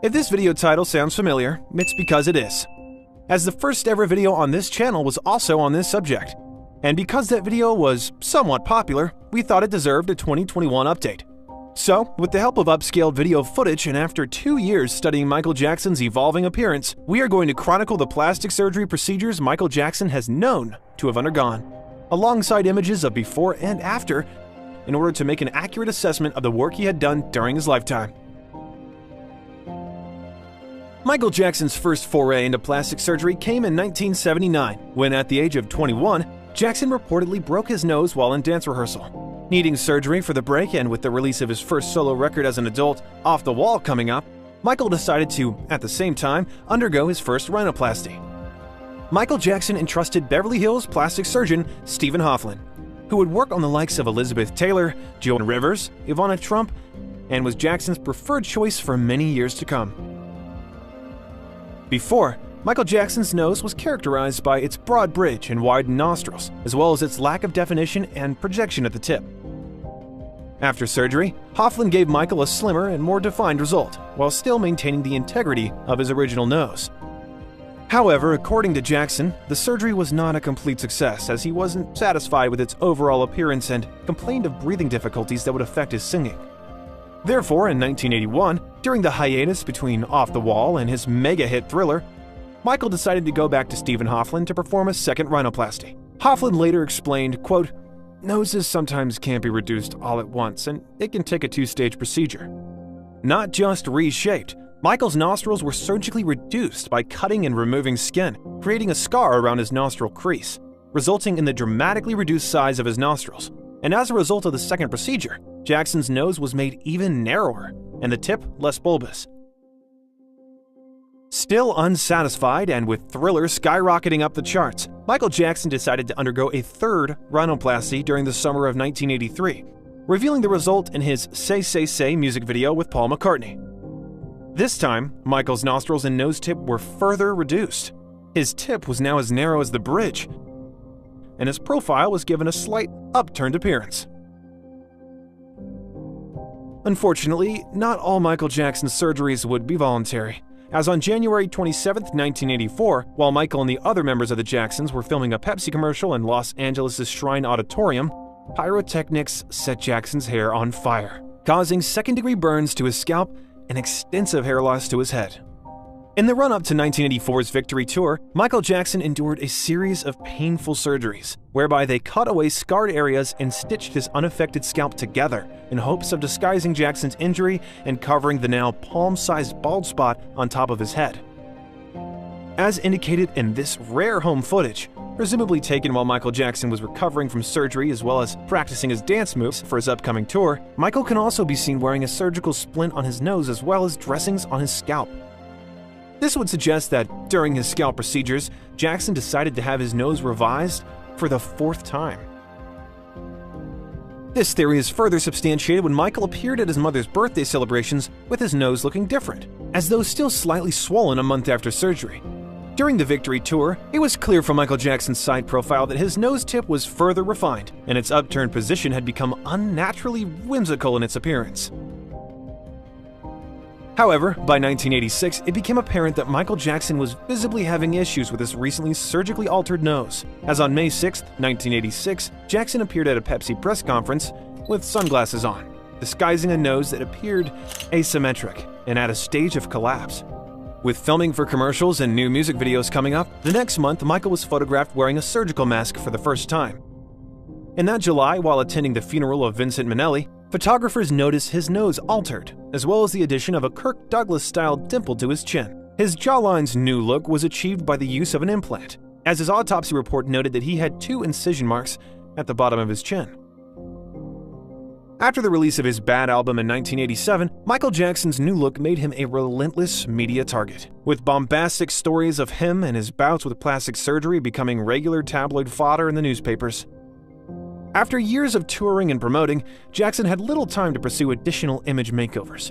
If this video title sounds familiar, it's because it is, as the first ever video on this channel was also on this subject. And because that video was somewhat popular, we thought it deserved a 2021 update. So, with the help of upscaled video footage and after 2 years studying Michael Jackson's evolving appearance, we are going to chronicle the plastic surgery procedures Michael Jackson has known to have undergone, alongside images of before and after, in order to make an accurate assessment of the work he had done during his lifetime. Michael Jackson's first foray into plastic surgery came in 1979, when at the age of 21, Jackson reportedly broke his nose while in dance rehearsal. Needing surgery for the break and with the release of his first solo record as an adult, Off the Wall, coming up, Michael decided to, at the same time, undergo his first rhinoplasty. Michael Jackson entrusted Beverly Hills plastic surgeon Stephen Hoffman, who would work on the likes of Elizabeth Taylor, Joan Rivers, Ivana Trump, and was Jackson's preferred choice for many years to come. Before, Michael Jackson's nose was characterized by its broad bridge and widened nostrils, as well as its lack of definition and projection at the tip. After surgery, Hoffman gave Michael a slimmer and more defined result, while still maintaining the integrity of his original nose. However, according to Jackson, the surgery was not a complete success, as he wasn't satisfied with its overall appearance and complained of breathing difficulties that would affect his singing. Therefore, in 1981, during the hiatus between Off the Wall and his mega-hit Thriller, Michael decided to go back to Stephen Hoffman to perform a second rhinoplasty. Hoffman later explained, quote, "Noses sometimes can't be reduced all at once, and it can take a 2-stage procedure." Not just reshaped, Michael's nostrils were surgically reduced by cutting and removing skin, creating a scar around his nostril crease, resulting in the dramatically reduced size of his nostrils. And as a result of the second procedure, Jackson's nose was made even narrower, and the tip less bulbous. Still unsatisfied, and with Thriller skyrocketing up the charts, Michael Jackson decided to undergo a third rhinoplasty during the summer of 1983, revealing the result in his Say Say Say music video with Paul McCartney. This time, Michael's nostrils and nose tip were further reduced. His tip was now as narrow as the bridge, and his profile was given a slight upturned appearance. Unfortunately, not all Michael Jackson's surgeries would be voluntary, as on January 27, 1984, while Michael and the other members of the Jacksons were filming a Pepsi commercial in Los Angeles' Shrine Auditorium, pyrotechnics set Jackson's hair on fire, causing second-degree burns to his scalp and extensive hair loss to his head. In the run-up to 1984's Victory Tour, Michael Jackson endured a series of painful surgeries, whereby they cut away scarred areas and stitched his unaffected scalp together in hopes of disguising Jackson's injury and covering the now palm-sized bald spot on top of his head. As indicated in this rare home footage, presumably taken while Michael Jackson was recovering from surgery as well as practicing his dance moves for his upcoming tour, Michael can also be seen wearing a surgical splint on his nose as well as dressings on his scalp. This would suggest that during his scalp procedures, Jackson decided to have his nose revised for the 4th time. This theory is further substantiated when Michael appeared at his mother's birthday celebrations with his nose looking different, as though still slightly swollen a month after surgery. During the Victory Tour, it was clear from Michael Jackson's side profile that his nose tip was further refined, and its upturned position had become unnaturally whimsical in its appearance. However, by 1986, it became apparent that Michael Jackson was visibly having issues with his recently surgically altered nose, as on May 6, 1986, Jackson appeared at a Pepsi press conference with sunglasses on, disguising a nose that appeared asymmetric and at a stage of collapse. With filming for commercials and new music videos coming up, the next month Michael was photographed wearing a surgical mask for the first time. In that July, while attending the funeral of Vincent Minnelli, photographers noticed his nose altered, as well as the addition of a Kirk Douglas-style dimple to his chin. His jawline's new look was achieved by the use of an implant, as his autopsy report noted that he had 2 incision marks at the bottom of his chin. After the release of his Bad album in 1987, Michael Jackson's new look made him a relentless media target, with bombastic stories of him and his bouts with plastic surgery becoming regular tabloid fodder in the newspapers. After years of touring and promoting, Jackson had little time to pursue additional image makeovers.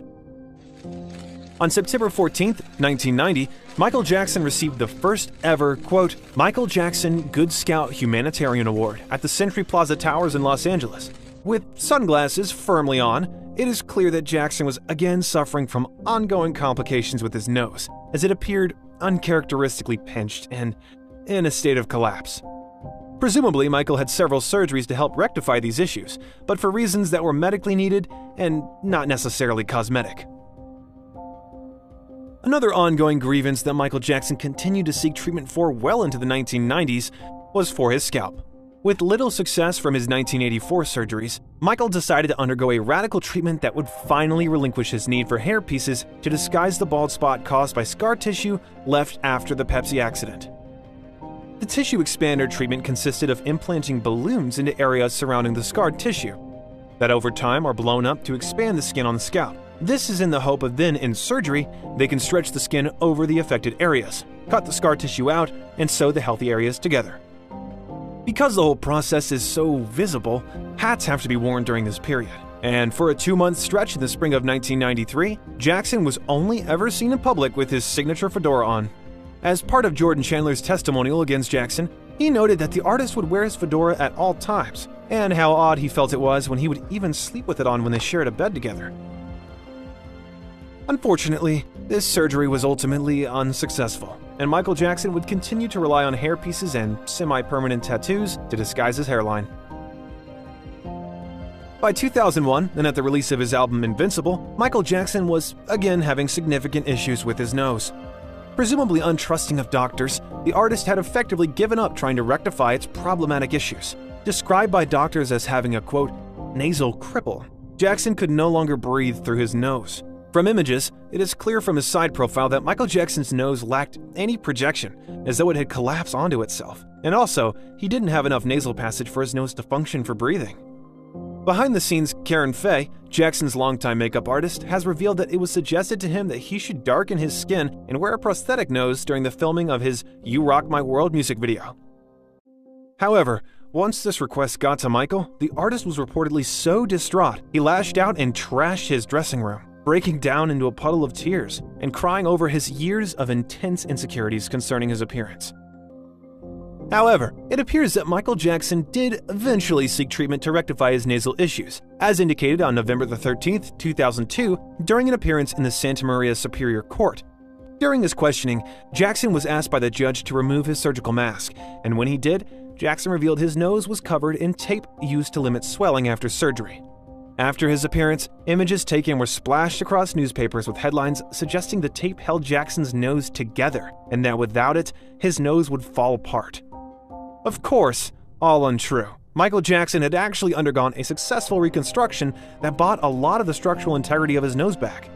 On September 14, 1990, Michael Jackson received the first ever, quote, Michael Jackson Good Scout Humanitarian Award at the Century Plaza Towers in Los Angeles. With sunglasses firmly on it is clear that Jackson was again suffering from ongoing complications with his nose, as it appeared uncharacteristically pinched and in a state of collapse. Presumably, Michael had several surgeries to help rectify these issues, but for reasons that were medically needed and not necessarily cosmetic. Another ongoing grievance that Michael Jackson continued to seek treatment for well into the 1990s was for his scalp. With little success from his 1984 surgeries, Michael decided to undergo a radical treatment that would finally relinquish his need for hair pieces to disguise the bald spot caused by scar tissue left after the Pepsi accident. The tissue expander treatment consisted of implanting balloons into areas surrounding the scarred tissue that over time are blown up to expand the skin on the scalp. This is in the hope of then, in surgery, they can stretch the skin over the affected areas, cut the scar tissue out, and sew the healthy areas together. Because the whole process is so visible, hats have to be worn during this period. And for a 2-month stretch in the spring of 1993, Jackson was only ever seen in public with his signature fedora on. As part of Jordan Chandler's testimonial against Jackson, he noted that the artist would wear his fedora at all times, and how odd he felt it was when he would even sleep with it on when they shared a bed together. Unfortunately, this surgery was ultimately unsuccessful, and Michael Jackson would continue to rely on hairpieces and semi-permanent tattoos to disguise his hairline. By 2001, and at the release of his album Invincible, Michael Jackson was again having significant issues with his nose. Presumably untrusting of doctors, the artist had effectively given up trying to rectify its problematic issues. Described by doctors as having a, quote, nasal cripple, Jackson could no longer breathe through his nose. From images, it is clear from his side profile that Michael Jackson's nose lacked any projection, as though it had collapsed onto itself. And also, he didn't have enough nasal passage for his nose to function for breathing. Behind the scenes, Karen Fay, Jackson's longtime makeup artist, has revealed that it was suggested to him that he should darken his skin and wear a prosthetic nose during the filming of his You Rock My World music video. However, once this request got to Michael, the artist was reportedly so distraught, he lashed out and trashed his dressing room, breaking down into a puddle of tears and crying over his years of intense insecurities concerning his appearance. However, it appears that Michael Jackson did eventually seek treatment to rectify his nasal issues, as indicated on November 13, 2002, during an appearance in the Santa Maria Superior Court. During his questioning, Jackson was asked by the judge to remove his surgical mask, and when he did, Jackson revealed his nose was covered in tape used to limit swelling after surgery. After his appearance, images taken were splashed across newspapers with headlines suggesting the tape held Jackson's nose together, and that without it, his nose would fall apart. Of course, all untrue. Michael Jackson had actually undergone a successful reconstruction that brought a lot of the structural integrity of his nose back.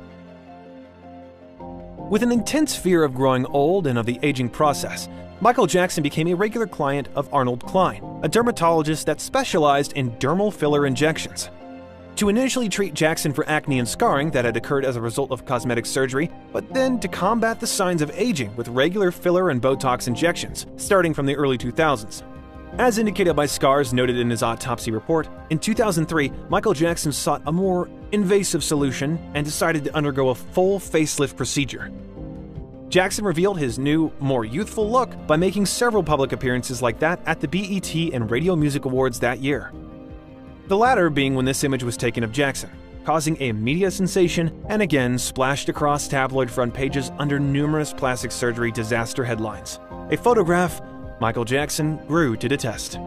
With an intense fear of growing old and of the aging process, Michael Jackson became a regular client of Arnold Klein, a dermatologist that specialized in dermal filler injections. To initially treat Jackson for acne and scarring that had occurred as a result of cosmetic surgery, but then to combat the signs of aging with regular filler and Botox injections, starting from the early 2000s. As indicated by scars noted in his autopsy report, in 2003, Michael Jackson sought a more invasive solution and decided to undergo a full facelift procedure. Jackson revealed his new, more youthful look by making several public appearances like that at the BET and Radio Music Awards that year. The latter being when this image was taken of Jackson, causing a media sensation and again splashed across tabloid front pages under numerous plastic surgery disaster headlines. A photograph Michael Jackson grew to detest.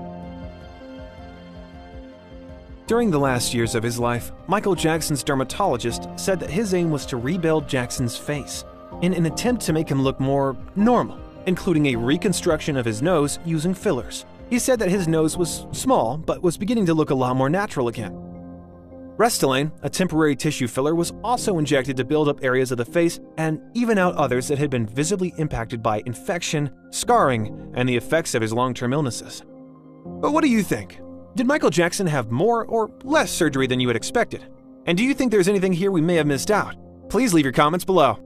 During the last years of his life, Michael Jackson's dermatologist said that his aim was to rebuild Jackson's face in an attempt to make him look more normal, including a reconstruction of his nose using fillers. He said that his nose was small, but was beginning to look a lot more natural again. Restylane, a temporary tissue filler, was also injected to build up areas of the face and even out others that had been visibly impacted by infection, scarring, and the effects of his long-term illnesses. But what do you think? Did Michael Jackson have more or less surgery than you had expected? And do you think there's anything here we may have missed out? Please leave your comments below.